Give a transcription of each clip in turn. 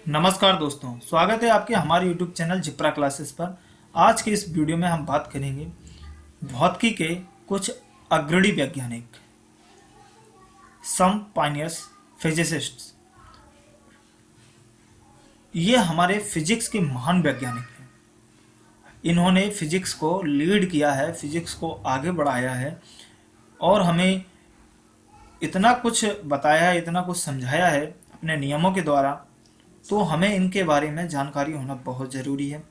नमस्कार दोस्तों, स्वागत है आपके हमारे YouTube चैनल जिप्रा क्लासेस पर। आज के इस वीडियो में हम बात करेंगे भौतिकी के कुछ अग्रणी वैज्ञानिक, सम पायनियर्स फिजिसिस्ट्स। ये हमारे फिजिक्स के महान वैज्ञानिक हैं। इन्होंने फिजिक्स को लीड किया है, फिजिक्स को आगे बढ़ाया है और हमें इतना कुछ बताया है, इतना कुछ समझाया है अपने नियमों के द्वारा। तो हमें इनके बारे में जानकारी होना बहुत ज़रूरी है।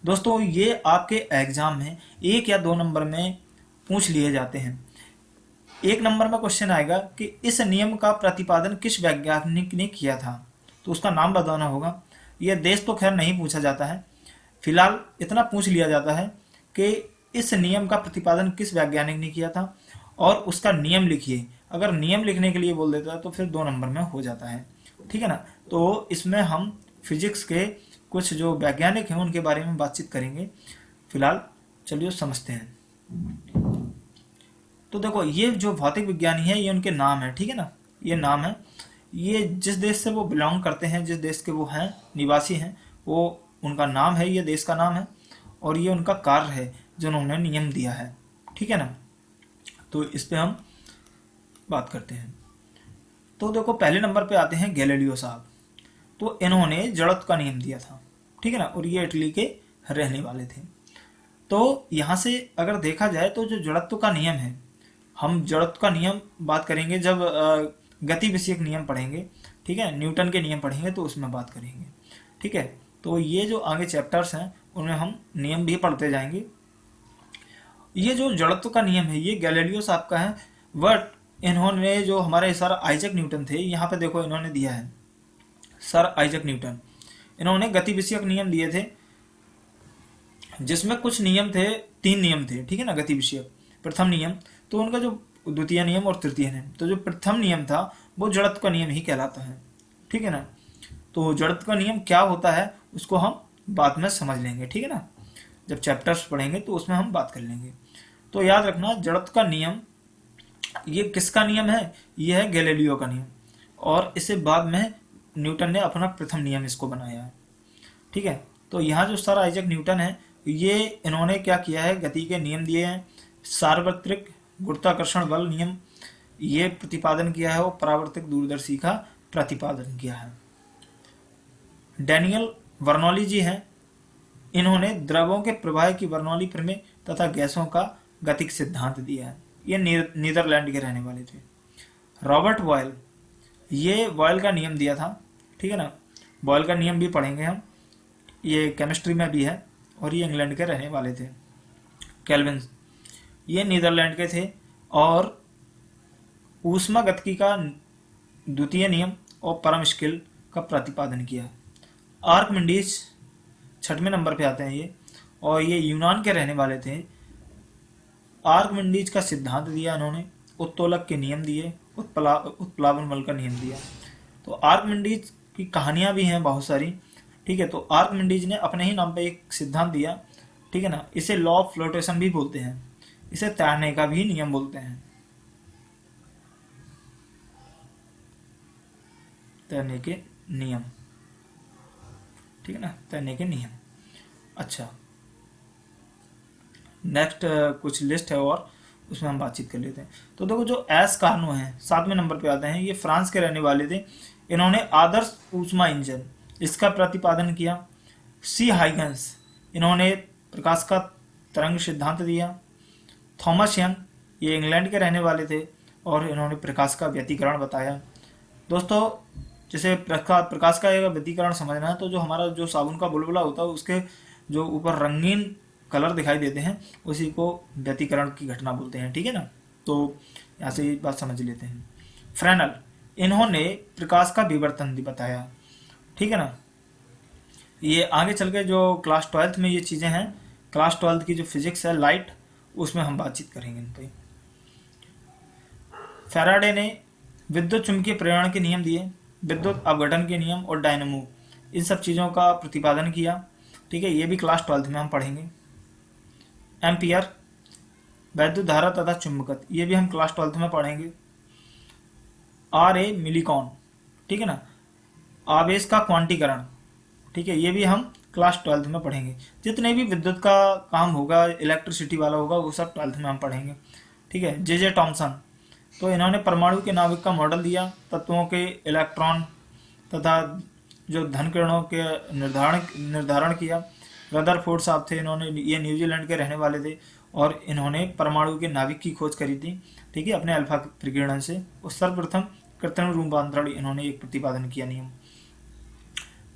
दोस्तों, ये आपके एग्जाम में 1 या 2 नंबर में पूछ लिए जाते हैं। 1 नंबर में क्वेश्चन आएगा कि इस नियम का प्रतिपादन किस वैज्ञानिक ने किया था, तो उसका नाम बताना होगा। यह देश तो खैर नहीं पूछा जाता है, फिलहाल इतना पूछ लिया जाता है कि इस नियम का प्रतिपादन किस वैज्ञानिक ने किया था और उसका नियम लिखिए। अगर नियम लिखने के लिए बोल देता है तो फिर 2 नंबर में हो जाता है, ठीक है ना। तो इसमें हम फिजिक्स के कुछ जो वैज्ञानिक हैं उनके बारे में बातचीत करेंगे। फिलहाल चलिए समझते हैं। तो देखो, ये जो भौतिक विज्ञानी है ये उनके नाम है, ठीक है ना। ये नाम है, ये जिस देश से वो बिलोंग करते हैं, जिस देश के वो हैं, निवासी हैं, वो उनका नाम है, ये देश का नाम है और ये उनका कार्य है जो उन्होंने नियम दिया है, ठीक है ना। तो इस पे हम बात करते हैं। तो देखो, पहले नंबर पे आते हैं गैलीलियो साहब। तो इन्होंने जड़त्व का नियम दिया था, ठीक है ना, और ये इटली के रहने वाले थे। तो यहाँ से अगर देखा जाए तो जो जड़त्व का नियम है, हम जड़त्व का नियम बात करेंगे जब गति विषयक नियम पढ़ेंगे, ठीक है, न्यूटन के नियम पढ़ेंगे तो उसमें बात करेंगे, ठीक है। तो ये जो आगे चैप्टर्स हैं उनमें हम नियम भी पढ़ते जाएंगे। ये जो जड़त्व का नियम है ये गैलीलियो साहब का है, बट इन्होंने जो हमारे सर आइजैक न्यूटन थे, यहाँ पे देखो इन्होंने दिया है सर आइजैक न्यूटन। इन्होंने गति विषयक नियम दिए थे जिसमें कुछ नियम थे, 3 नियम थे, ठीक है ना, गति विषयक। प्रथम नियम, तो उनका जो द्वितीय नियम और तृतीय नियम, तो जो प्रथम नियम था वो जड़त्व का नियम ही कहलाता है, ठीक है ना। तो जड़त्व का नियम क्या होता है उसको हम बाद में समझ लेंगे, ठीक है ना। जब चैप्टर्स पढ़ेंगे तो उसमें हम बात कर लेंगे। तो याद रखना, जड़त्व का नियम ये किसका नियम है? ये है गैलीलियो का नियम, और इसे बाद में न्यूटन ने अपना प्रथम नियम इसको बनाया है, ठीक है। तो यहाँ जो सर आइजैक न्यूटन है, ये इन्होंने क्या किया है, गति के नियम दिए हैं, सार्वत्रिक गुरुत्वाकर्षण बल नियम ये प्रतिपादन किया है और परावर्तक दूरदर्शी का प्रतिपादन किया है। डैनियल बर्नौली जी हैं, इन्होंने द्रवों के प्रवाह की बर्नौली प्रमेय तथा गैसों का गतिक सिद्धांत दिया है। ये नीदरलैंड के रहने वाले थे। रॉबर्ट बॉयल, ये बॉयल का नियम दिया था, ठीक है ना। बॉयल का नियम भी पढ़ेंगे हम, ये केमिस्ट्री में भी है और ये इंग्लैंड के रहने वाले थे। केल्विन, ये नीदरलैंड के थे और ऊष्मागतिकी का द्वितीय नियम और परम स्केल का प्रतिपादन किया। आर्किमिडीज 6वें नंबर पे आते हैं ये, और ये यूनान के रहने वाले थे। आर्किमिडीज का सिद्धांत दिया इन्होंने, उत्तोलक के नियम दिए, उत्प्लावन बल का नियम दिया। तो आर्किमिडीज की कहानियां भी हैं बहुत सारी, ठीक है। तो आर्किमिडीज ने अपने ही नाम पे एक सिद्धांत दिया, ठीक है ना। इसे लॉ ऑफ फ्लोटेशन भी बोलते हैं, इसे तैरने का भी नियम बोलते हैं, तैरने के नियम, ठीक है ना, तैरने के नियम। अच्छा, नेक्स्ट कुछ लिस्ट है और उसमें हम बातचीत कर लेते हैं। तो देखो, जो एस कार्नो हैं 7वें नंबर पे आते हैं, ये फ्रांस के रहने वाले थे। इन्होंने आदर्श ऊष्मा इंजन इसका प्रतिपादन किया। सी हाइगन्स, इन्होंने प्रकाश का तरंग सिद्धांत दिया। थॉमस यंग, ये इंग्लैंड के रहने वाले थे और इन्होंने प्रकाश का व्यतिकरण बताया। दोस्तों, जैसे प्रकाश का एक व्यतिकरण समझना है तो जो हमारा जो साबुन का बुलबुला होता है उसके जो ऊपर रंगीन कलर दिखाई देते हैं उसी को व्यतिकरण की घटना बोलते हैं, ठीक है ना। तो यहाँ से ये बात समझ लेते हैं। फ्रेनल, इन्होंने प्रकाश का विवर्तन भी बताया, ठीक है ना। ये आगे चल के जो क्लास 12th में ये चीज़ें हैं, क्लास 12th की जो फिजिक्स है लाइट, उसमें हम बातचीत करेंगे इन पर। फैराडे ने विद्युत चुंबकीय प्रेरण के नियम दिए, विद्युत अपघटन के नियम और डायनमो, इन सब चीज़ों का प्रतिपादन किया, ठीक है। ये भी क्लास 12th में हम पढ़ेंगे। एम्पियर, वैद्युत धारा तथा चुंबकत्व, ये भी हम क्लास 12th में पढ़ेंगे। आर ए मिलीकॉन, ठीक है ना, आवेश का क्वांटीकरण, ठीक है, ये भी हम क्लास 12th में पढ़ेंगे। जितने भी विद्युत का काम होगा, इलेक्ट्रिसिटी वाला होगा, वो सब 12th में हम पढ़ेंगे। ठीक है, जे टॉमसन, तो इन्होंने परमाणु के नाभिक का मॉडल दिया, तत्वों के इलेक्ट्रॉन तथा जो धन किरणों के निर्धारण किया। रदरफोर्ड साहब थे, इन्होंने, ये न्यूजीलैंड के रहने वाले थे और इन्होंने परमाणु के नाभिक की खोज करी थी। ठीक है, अपने अल्फा प्रकीर्णन से। और सर्वप्रथम कृत्रिम रूपांतरण इन्होंने एक प्रतिपादन किया नियम।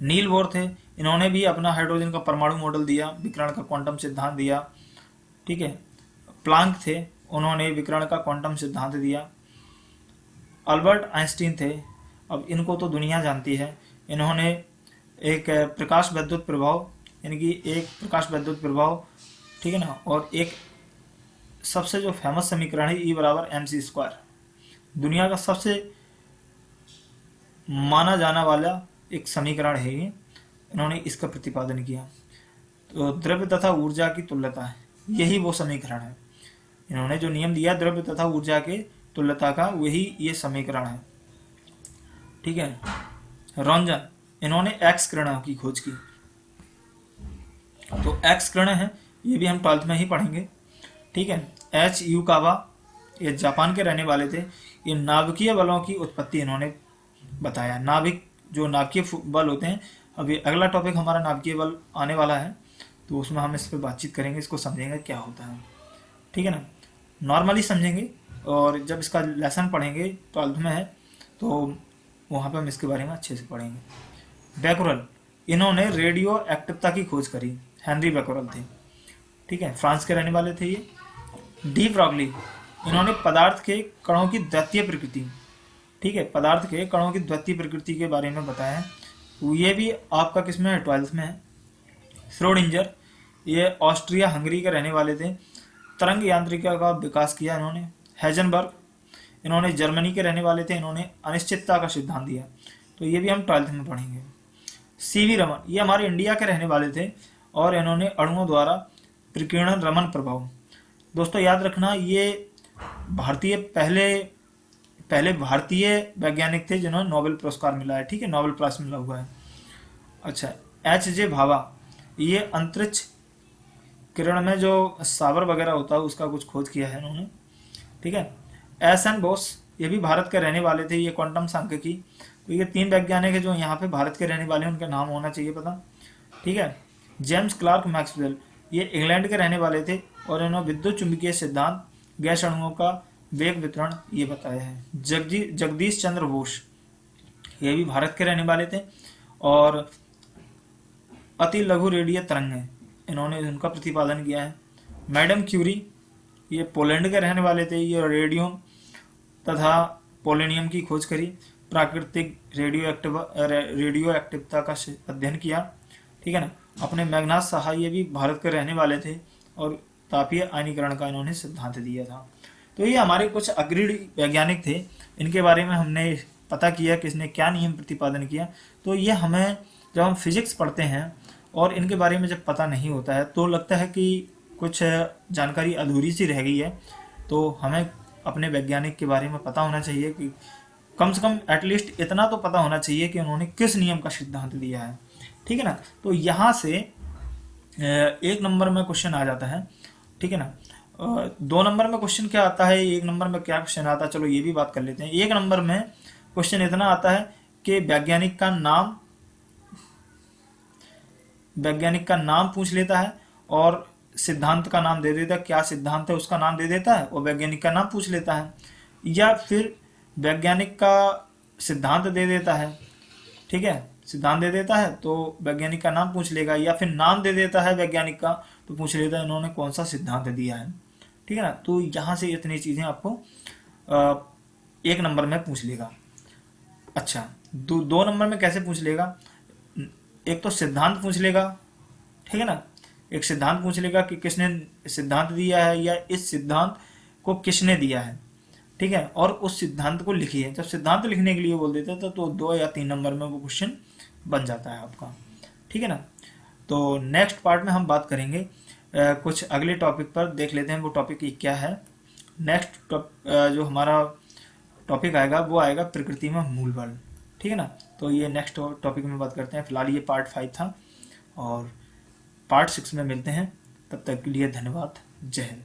नील बोर थे, इन्होंने भी अपना हाइड्रोजन का परमाणु मॉडल दिया, विकिरण का क्वांटम सिद्धांत दिया। ठीक है, प्लांक थे, उन्होंने विकिरण का क्वांटम सिद्धांत दिया। अल्बर्ट आइंस्टीन थे, अब इनको तो दुनिया जानती है, इन्होंने एक प्रकाश विद्युत प्रभाव, यानी कि एक प्रकाश विद्युत प्रभाव, ठीक है ना, और एक सबसे जो फेमस समीकरण है E बराबर mc², दुनिया का सबसे माना जाने वाला एक समीकरण है ये, इन्होंने इसका प्रतिपादन किया। तो द्रव्य तथा ऊर्जा की तुल्यता है, यही वो समीकरण है। इन्होंने जो नियम दिया द्रव्य तथा ऊर्जा के तुल्यता का, वही ये समीकरण है। ठीक है, रॉन्जन, इन्होंने एक्स किरणों की खोज की। तो एक्स किरण है, ये भी हम 12th में ही पढ़ेंगे। ठीक है, एच युकावा, ये जापान के रहने वाले थे, ये नाभिकीय बलों की उत्पत्ति इन्होंने बताया। नाभिक, जो नाभिकीय बल होते हैं, अभी अगला टॉपिक हमारा नाभिकीय बल आने वाला है, तो उसमें हम इस पर बातचीत करेंगे, इसको समझेंगे क्या होता है। ठीक है ना, नॉर्मली समझेंगे, और जब इसका लेसन पढ़ेंगे 12th में है, तो वहाँ पर हम इसके बारे में अच्छे से पढ़ेंगे। बैकुरल, इन्होंने रेडियो एक्टिवता की खोज करी, हेनरी बैकुरल थे। ठीक है, फ्रांस के रहने वाले थे ये। डी ब्रॉगली, इन्होंने पदार्थ के कणों की द्वितीय प्रकृति, ठीक है, पदार्थ के कणों की द्वितीय प्रकृति के बारे में बताया है, तो ये भी आपका किसमें है, 12th में है। श्रोडिंजर, ये ऑस्ट्रिया हंगरी के रहने वाले थे, तरंग यांत्रिका का विकास किया इन्होंने। हेजनबर्ग, इन्होंने जर्मनी के रहने वाले थे, इन्होंने अनिश्चितता का सिद्धांत दिया, तो ये भी हम 12th में पढ़ेंगे। सीवी रमन, ये हमारे इंडिया के रहने वाले थे, और इन्होंने अणुओं द्वारा प्रकीर्णन रमन प्रभाव। दोस्तों याद रखना, ये भारतीय पहले भारतीय वैज्ञानिक थे जिन्होंने नोबेल पुरस्कार मिला है। ठीक है, नोबेल प्राइज मिला हुआ है। अच्छा, एच.जे. भाभा, ये अंतरिक्ष किरण में जो सावर वगैरह होता है उसका कुछ खोज किया है इन्होंने। ठीक है, एस.एन. बोस, ये भी भारत के रहने वाले थे, ये क्वांटम सांख्यिकी। तो ये 3 वैज्ञानिक है जो यहाँ पे भारत के रहने वाले हैं, उनका नाम होना चाहिए पता। ठीक है, जेम्स क्लार्क मैक्सवेल, ये इंग्लैंड के रहने वाले थे, और इन्होंने विद्युत चुंबकीय सिद्धांत, गैस अणुओं का वेग वितरण ये बताया है। जगदीश चंद्र बोस, ये भी भारत के रहने वाले थे, और अति लघु रेडियो तरंगें, इन्होंने उनका प्रतिपादन किया है। मैडम क्यूरी, ये पोलैंड के रहने वाले थे, ये रेडियम तथा पोलेनियम की खोज करी। प्राकृतिक रेडियो एक्टिवता का अध्ययन किया। ठीक है ना, अपने मेघनाथ साहा, ये भी भारत के रहने वाले थे, और तापीय आयनीकरण का इन्होंने सिद्धांत दिया था। तो ये हमारे कुछ अग्रणी वैज्ञानिक थे, इनके बारे में हमने पता किया किसने क्या नियम प्रतिपादन किया। तो ये हमें जब हम फिजिक्स पढ़ते हैं और इनके बारे में जब पता नहीं होता है, तो लगता है कि कुछ जानकारी अधूरी सी रह गई है। तो हमें अपने वैज्ञानिक के बारे में पता होना चाहिए कि कम से कम एटलीस्ट इतना तो पता होना चाहिए कि उन्होंने किस नियम का सिद्धांत दिया है। ठीक है ना, तो यहाँ से 1 नंबर में क्वेश्चन आ जाता है। ठीक है ना, 2 नंबर में क्वेश्चन क्या आता है, 1 नंबर में क्या क्वेश्चन आता है, चलो ये भी बात कर लेते हैं। 1 नंबर में क्वेश्चन इतना आता है कि वैज्ञानिक का नाम पूछ लेता है, और सिद्धांत का नाम दे देता है, क्या सिद्धांत है उसका नाम दे देता है, और वैज्ञानिक का नाम पूछ लेता है, या फिर वैज्ञानिक का सिद्धांत दे देता है। ठीक है, सिद्धांत दे देता है तो वैज्ञानिक का नाम पूछ लेगा, या फिर नाम दे देता है वैज्ञानिक का तो पूछ लेता है इन्होंने कौन सा सिद्धांत दिया है। ठीक है ना, तो यहाँ से इतनी चीजें आपको 1 नंबर में पूछ लेगा। अच्छा, 2 नंबर में कैसे पूछ लेगा, एक तो सिद्धांत पूछ लेगा। ठीक है ना, एक सिद्धांत पूछ लेगा कि किसने सिद्धांत दिया है, या इस सिद्धांत को किसने दिया है। ठीक है, और उस सिद्धांत को लिखिए। जब सिद्धांत लिखने के लिए बोल देते हैं तो 2 या 3 नंबर में वो क्वेश्चन बन जाता है आपका। ठीक है ना, तो नेक्स्ट पार्ट में हम बात करेंगे कुछ अगले टॉपिक पर, देख लेते हैं वो टॉपिक क्या है। नेक्स्ट जो हमारा टॉपिक आएगा वो आएगा प्रकृति में मूल बल। ठीक है ना। तो ये नेक्स्ट टॉपिक में बात करते हैं। फिलहाल ये पार्ट 5 था और पार्ट 6 में मिलते हैं। तब तक के लिए धन्यवाद। जय हिंद।